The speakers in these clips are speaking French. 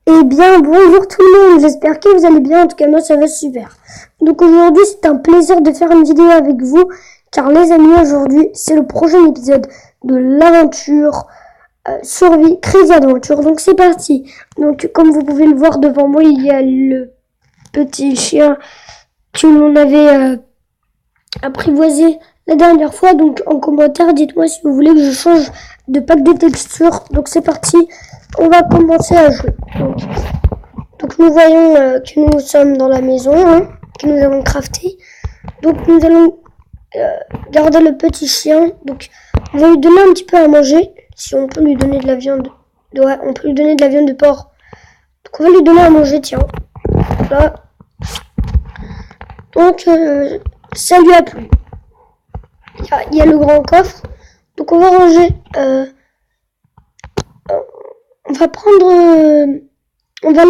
Eh bien, bonjour tout le monde, j'espère que vous allez bien, en tout cas moi ça va super. Donc aujourd'hui c'est un plaisir de faire une vidéo avec vous, car les amis aujourd'hui c'est le prochain épisode de l'aventure survie Crazy Adventure. Donc c'est parti. Donc comme vous pouvez le voir devant moi, il y a le petit chien que l'on avait apprivoisé la dernière fois. Donc en commentaire dites-moi si vous voulez que je change de pack de texture. Donc c'est parti, on va commencer à jouer. Donc nous voyons que nous sommes dans la maison, que nous avons crafté. Donc nous allons garder le petit chien. Donc on va lui donner un petit peu à manger. Si on peut lui donner de la viande. Ouais, on peut lui donner de la viande de porc. Donc on va lui donner à manger, tiens. Là. Donc ça lui a plu. Il y a le grand coffre. Donc on va ranger. On va prendre. On va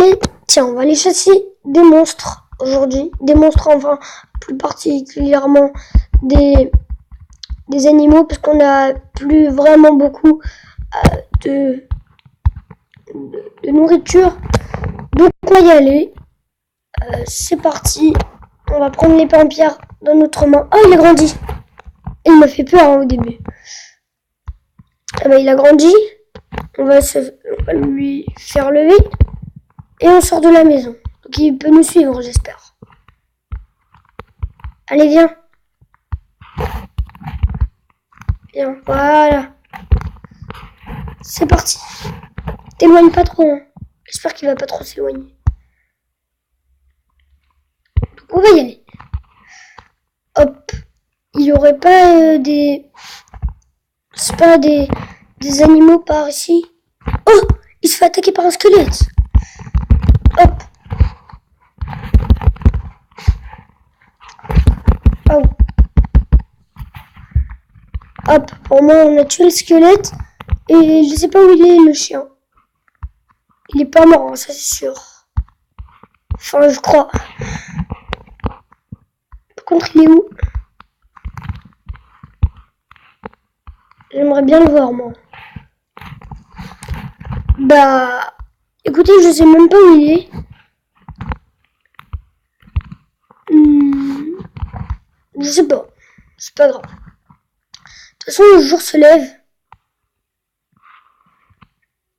aller chasser des monstres aujourd'hui. Des monstres, enfin, plus particulièrement des animaux, parce qu'on n'a plus vraiment beaucoup de nourriture. Donc on va y aller. C'est parti. On va prendre les pains en pierre dans notre main. Oh, il a grandi. Il m'a fait peur au début. Ah bah, il a grandi. On va lui faire lever. Et on sort de la maison. Donc il peut nous suivre, j'espère. Allez, viens. Viens, voilà. C'est parti. T'éloigne pas trop, hein. J'espère qu'il va pas trop s'éloigner. Donc on va y aller. Hop. Il y aurait pas c'est pas des animaux par ici. Oh, il se fait attaquer par un squelette. Hop. Oh. Hop. Pour moi, on a tué le squelette. Et je sais pas où il est, le chien. Il est pas mort, hein, ça c'est sûr. Enfin, je crois. Par contre, il est où? J'aimerais bien le voir, moi. Bah, écoutez, je sais même pas où il est. Je sais pas. C'est pas grave. De toute façon, le jour se lève.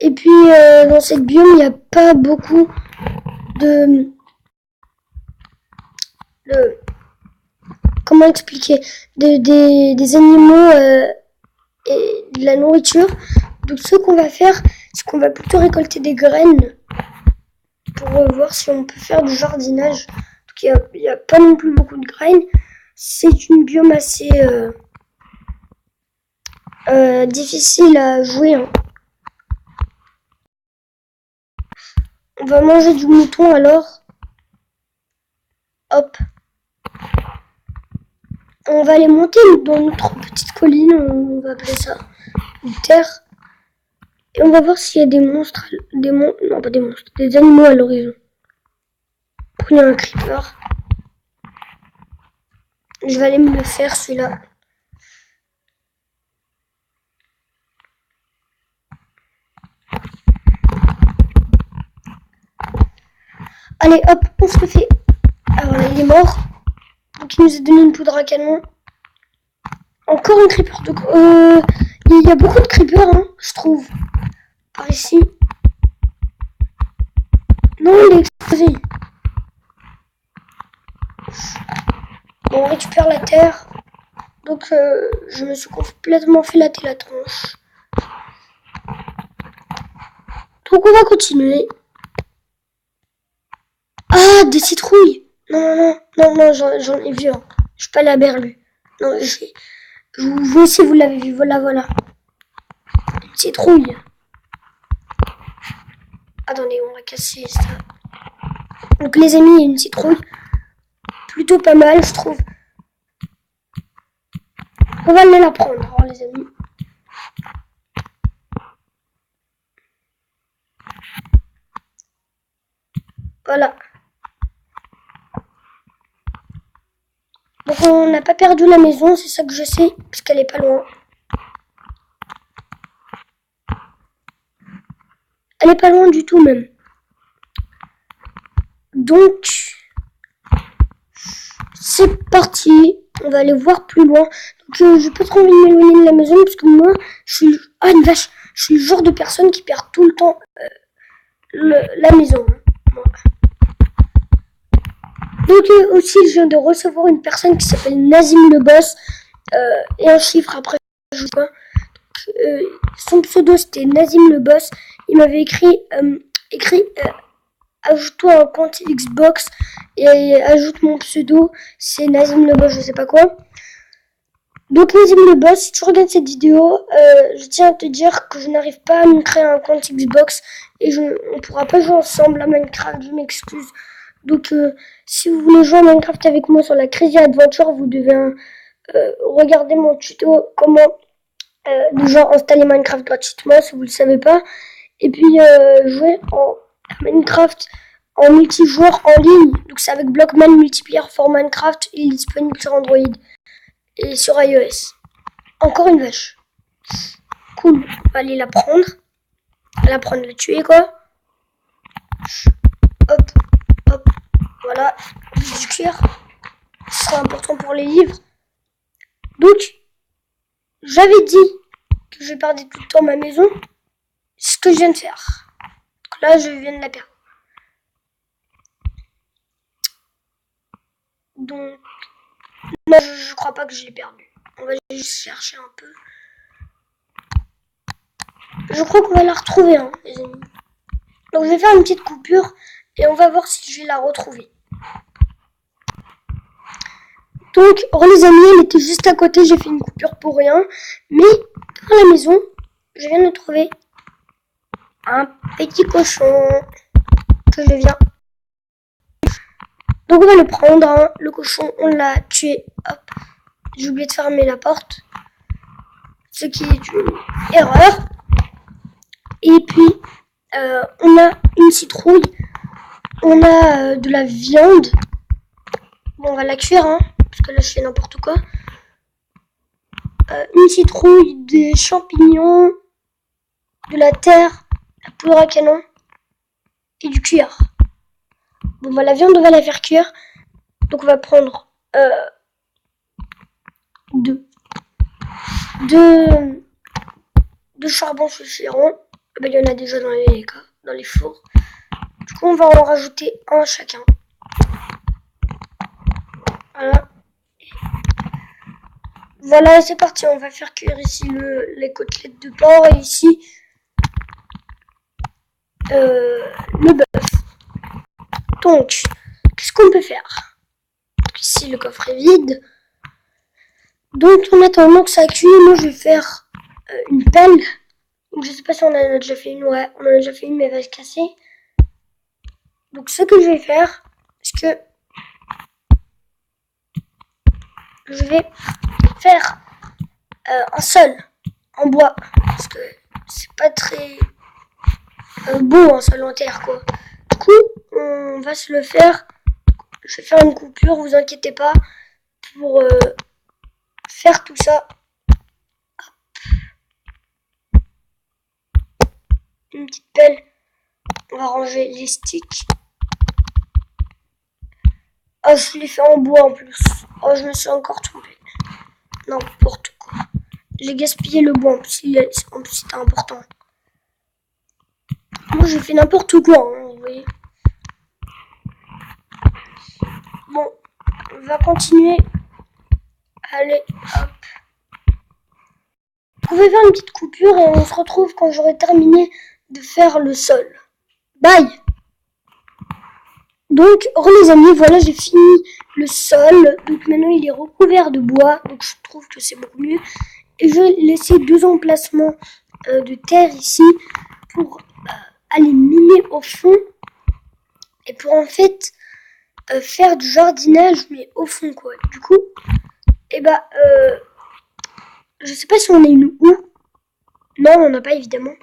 Et puis, dans cette biome, il n'y a pas beaucoup de... Comment expliquer? Des animaux et de la nourriture. Donc, ce qu'on va faire, c'est qu'on va plutôt récolter des graines pour voir si on peut faire du jardinage. Donc, il n'y a pas non plus beaucoup de graines. C'est une biome assez difficile à jouer, hein. On va manger du mouton alors. Hop. On va aller monter dans notre petite colline, on va appeler ça une terre. Et on va voir s'il y a des monstres, non pas des monstres, des animaux à l'horizon. Prenez un creeper. Je vais aller me le faire celui-là. Allez hop, on se le fait. Alors là il est mort. Donc il nous a donné une poudre à canon. Encore un creeper. Donc il y a beaucoup de creepers, hein, je trouve. Par ici. Non, il est explosé. Bon, on récupère la terre. Donc je me suis complètement fait la tronche. Donc on va continuer. Ah, des citrouilles. Non, j'en ai vu un. Je suis pas la berlue. Non, vous aussi vous l'avez vu, voilà. Une citrouille. Attendez, on va casser ça. Donc les amis, il y a une citrouille. Plutôt pas mal, je trouve. On va aller la prendre, alors, les amis. Voilà. Donc on n'a pas perdu la maison, c'est ça que je sais, parce qu'elle est pas loin. Elle est pas loin du tout même. Donc, c'est parti. On va aller voir plus loin. Donc, j'ai pas trop envie de m'éloigner de la maison parce que moi, je suis... Ah, une vache! Je suis le genre de personne qui perd tout le temps la maison. Moi. Donc, aussi, je viens de recevoir une personne qui s'appelle Nazim le Boss. Et un chiffre après, je sais pas. Son pseudo, c'était Nazim le Boss. Il m'avait écrit ajoute-toi un compte Xbox et ajoute mon pseudo, c'est Nazim le Boss, je sais pas quoi. Donc Nazim le Boss, si tu regardes cette vidéo, je tiens à te dire que je n'arrive pas à me créer un compte Xbox et on pourra pas jouer ensemble à Minecraft, je m'excuse. Donc si vous voulez jouer à Minecraft avec moi sur la Crazy Adventure, vous devez regarder mon tuto comment déjà installer Minecraft gratuitement si vous le savez pas. Et puis jouer en Minecraft en multijoueur en ligne. Donc c'est avec Blockman Multiplayer for Minecraft. Il est disponible sur Android et sur iOS. Encore une vache. Cool. On va aller la prendre. La prendre, la tuer quoi. Hop, hop. Voilà. Du cuir. Ce sera important pour les livres. Donc, j'avais dit que je perdais tout le temps ma maison. C'est ce que je viens de faire. Donc là, je viens de la perdre. Donc, non, je crois pas que je l'ai perdu. On va juste chercher un peu. Je crois qu'on va la retrouver, hein, les amis. Donc, je vais faire une petite coupure et on va voir si je vais la retrouver. Donc, les amis, elle était juste à côté. J'ai fait une coupure pour rien. Mais, dans la maison, je viens de trouver un petit cochon que je viens. Donc on va le prendre, hein. Le cochon, on l'a tué. Hop, j'ai oublié de fermer la porte, ce qui est une erreur. Et puis on a une citrouille, on a de la viande. Bon, on va la cuire, hein, parce que là je fais n'importe quoi. Une citrouille, des champignons, de la terre, la poudre à canon et du cuir. Bon bah la viande on va la faire cuire. Donc on va prendre deux charbons suffiront. Ben, il y en a déjà dans les fours. Du coup on va en rajouter un chacun. Voilà. Voilà, c'est parti. On va faire cuire ici les côtelettes de porc et ici le bœuf. Donc, qu'est-ce qu'on peut faire? Ici, le coffre est vide. Donc, en attendant que ça cuit, moi, je vais faire une pelle. Donc, je sais pas si on en a déjà fait une. Ouais, on en a déjà fait une, mais elle va se casser. Donc, ce que je vais faire, c'est que je vais faire un sol en bois. Parce que c'est pas très beau un sol en terre, quoi. Du coup, on va se le faire. Je vais faire une coupure, vous inquiétez pas, pour faire tout ça. Une petite pelle. On va ranger les sticks. Oh, je l'ai fait en bois en plus. Oh, je me suis encore trompée. N'importe quoi. J'ai gaspillé le bois, en plus c'était important. Moi, j'ai fait n'importe quoi, hein, vous voyez. Bon, on va continuer. Allez, hop. Vous pouvez faire une petite coupure et on se retrouve quand j'aurai terminé de faire le sol. Bye! Donc, les amis, voilà, j'ai fini le sol. Donc maintenant, il est recouvert de bois. Donc, je trouve que c'est beaucoup mieux. Et je vais laisser deux emplacements de terre ici pour aller miner au fond. Et pour en fait faire du jardinage, mais au fond, quoi. Du coup, je sais pas si on a une houe. Non, on n'en a pas, évidemment.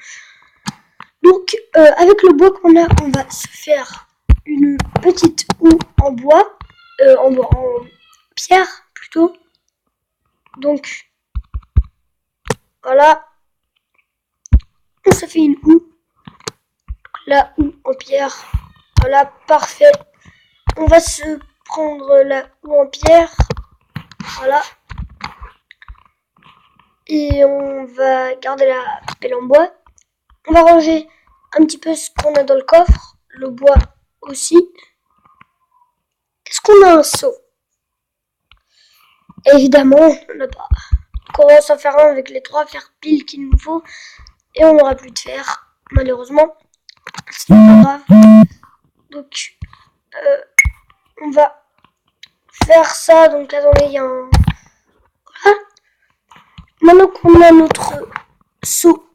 Donc, avec le bois qu'on a, on va se faire une petite houe en bois, en pierre plutôt. Donc, voilà. On se fait une houe. La houe en pierre. Voilà, parfait. On va se prendre la houe en pierre. Voilà. Et on va garder la pelle en bois. On va ranger un petit peu ce qu'on a dans le coffre. Le bois aussi. Est-ce qu'on a un seau? Évidemment, on n'en a pas. Donc on va s'en faire un avec les 3 fers piles qu'il nous faut. Et on n'aura plus de fer, malheureusement. C'est pas grave. Donc, on va faire ça. Donc, attendez, il y a un... Voilà. Maintenant qu'on a notre seau,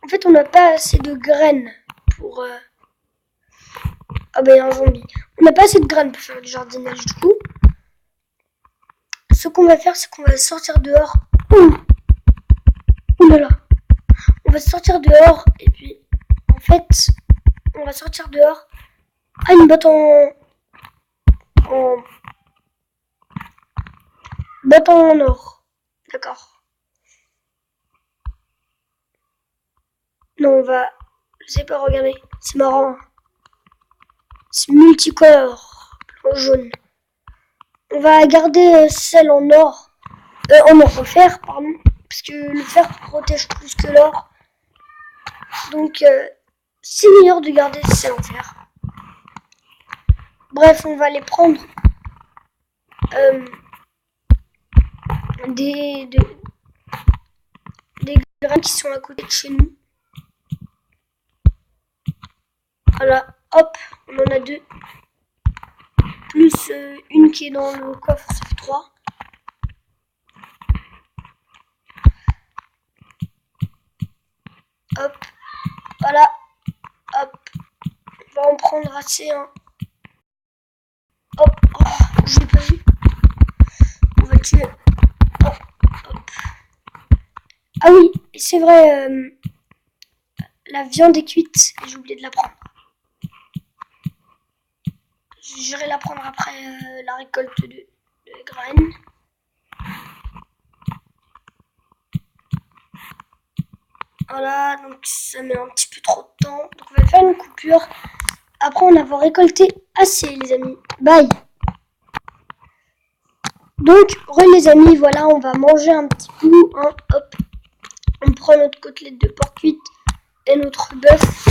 en fait, on n'a pas assez de graines pour... Ah ben, il y a un zombie. On n'a pas assez de graines pour faire du jardinage, du coup. Ce qu'on va faire, c'est qu'on va sortir dehors. Ouh là là. On va sortir dehors, et puis, en fait, on va sortir dehors. Ah, une botte botte en or. D'accord. Non, on va... Je sais pas, regardez. C'est marrant. C'est multicolore. Blanc, jaune. On va garder celle en or. En fer, pardon. Parce que le fer protège plus que l'or. Donc, c'est meilleur de garder celle en fer. Bref, on va aller prendre des graines qui sont à côté de chez nous. Voilà, hop, on en a 2. Plus une qui est dans le coffre, ça fait 3. Hop, voilà, hop. On va en prendre assez, hein. Hop, oh, je l'ai pas vu. On va le tuer. Hop, hop. Ah oui, c'est vrai, la viande est cuite, j'ai oublié de la prendre. J'irai la prendre après la récolte de graines. Voilà, donc ça met un petit peu trop de temps. Donc on va faire une coupure. Après on avoir récolté assez, les amis. Bye. Donc, les amis, voilà, on va manger un petit bout. Hein, hop. On prend notre côtelette de porc cuite et notre bœuf.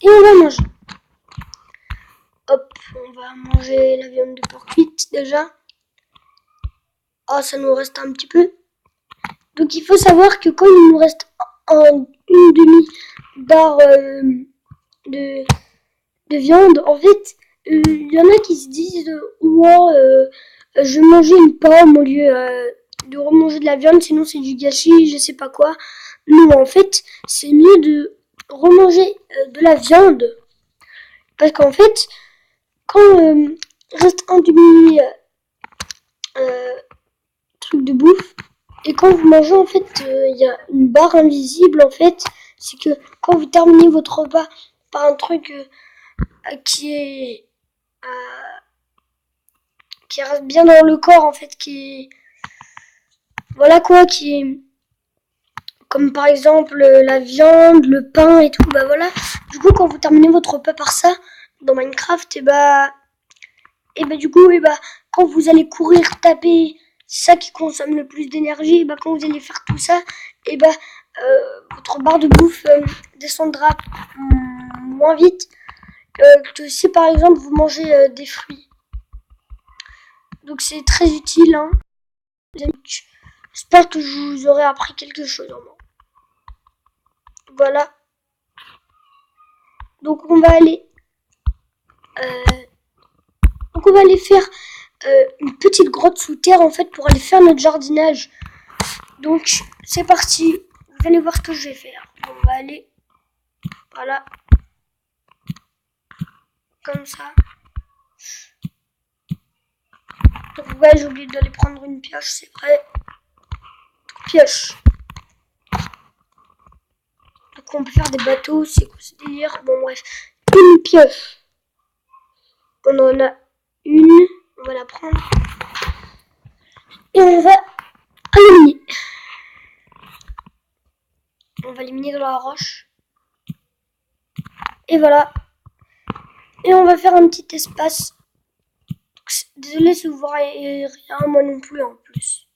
Et on va manger. Hop, on va manger la viande de porc cuite déjà. Oh, ça nous reste un petit peu. Donc il faut savoir que quand il nous reste une demi-barre de viande, en fait, il y en a qui se disent wow, je vais manger une pomme au lieu de remanger de la viande, sinon c'est du gâchis, je sais pas quoi. Non, en fait, c'est mieux de remanger de la viande. Parce qu'en fait, quand il reste un demi truc de bouffe, et quand vous mangez, en fait, il y a une barre invisible, en fait. C'est que quand vous terminez votre repas par un truc qui reste bien dans le corps, en fait, voilà quoi, qui est... Comme par exemple la viande, le pain et tout, bah voilà. Du coup, quand vous terminez votre repas par ça, dans Minecraft, et bah du coup, quand vous allez courir, taper... C'est ça qui consomme le plus d'énergie. Et bah, quand vous allez faire tout ça, et bah, votre barre de bouffe descendra moins vite que si par exemple vous mangez des fruits. Donc c'est très utile. Hein. J'espère que je vous aurai appris quelque chose en moi. Voilà. Donc on va aller faire une petite grotte sous terre en fait pour aller faire notre jardinage. Donc c'est parti, vous allez voir ce que je vais faire. On va aller, voilà, comme ça. Donc ouais, j'ai oublié d'aller prendre une pioche, c'est vrai. Pioche. Donc on peut faire des bateaux, c'est quoi ce délire? Bon bref, une pioche. On en a une, on va la prendre. Et on va éliminer. On va l'éliminer dans la roche. Et voilà. Et on va faire un petit espace. Désolé si vous voyez rien, moi non plus en plus.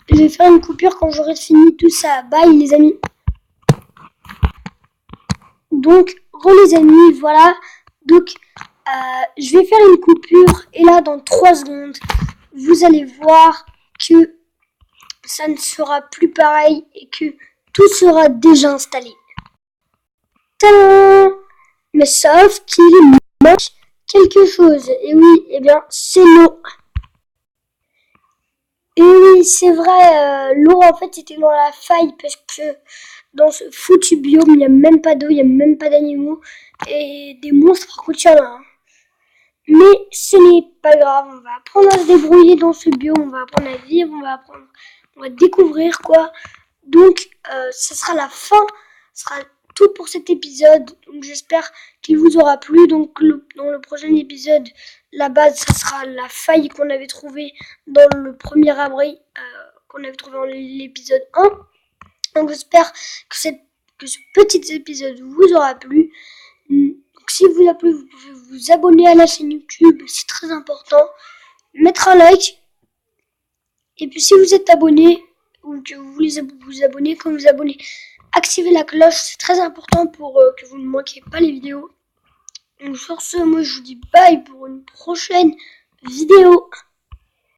Je vais faire une coupure quand j'aurai fini tout ça. Bye les amis. Donc, les amis, voilà. Donc, je vais faire une coupure. Et là, dans 3 secondes, vous allez voir que ça ne sera plus pareil et que tout sera déjà installé. Tadam! Mais sauf qu'il manque quelque chose. Et oui, eh bien, c'est l'eau. Et oui, c'est vrai, l'eau en fait était dans la faille parce que dans ce foutu biome, il n'y a même pas d'eau, il n'y a même pas d'animaux. Et des monstres, par contre, il y en a. Hein. Mais ce n'est pas grave, on va apprendre à se débrouiller dans ce biome, on va apprendre à vivre, on va découvrir quoi. Donc, ce sera la fin, ce sera tout pour cet épisode. Donc, j'espère qu'il vous aura plu. Donc, dans le prochain épisode, la base, ce sera la faille qu'on avait trouvée dans le premier abri qu'on avait trouvé dans l'épisode 1. Donc, j'espère que ce petit épisode vous aura plu. Donc, si vous a plu, vous pouvez vous abonner à la chaîne YouTube, c'est très important. Mettre un like. Et puis, si vous êtes abonné, ou que vous voulez vous abonner, quand vous abonnez, activez la cloche, c'est très important pour que vous ne manquiez pas les vidéos. Donc sur ce, moi je vous dis bye pour une prochaine vidéo.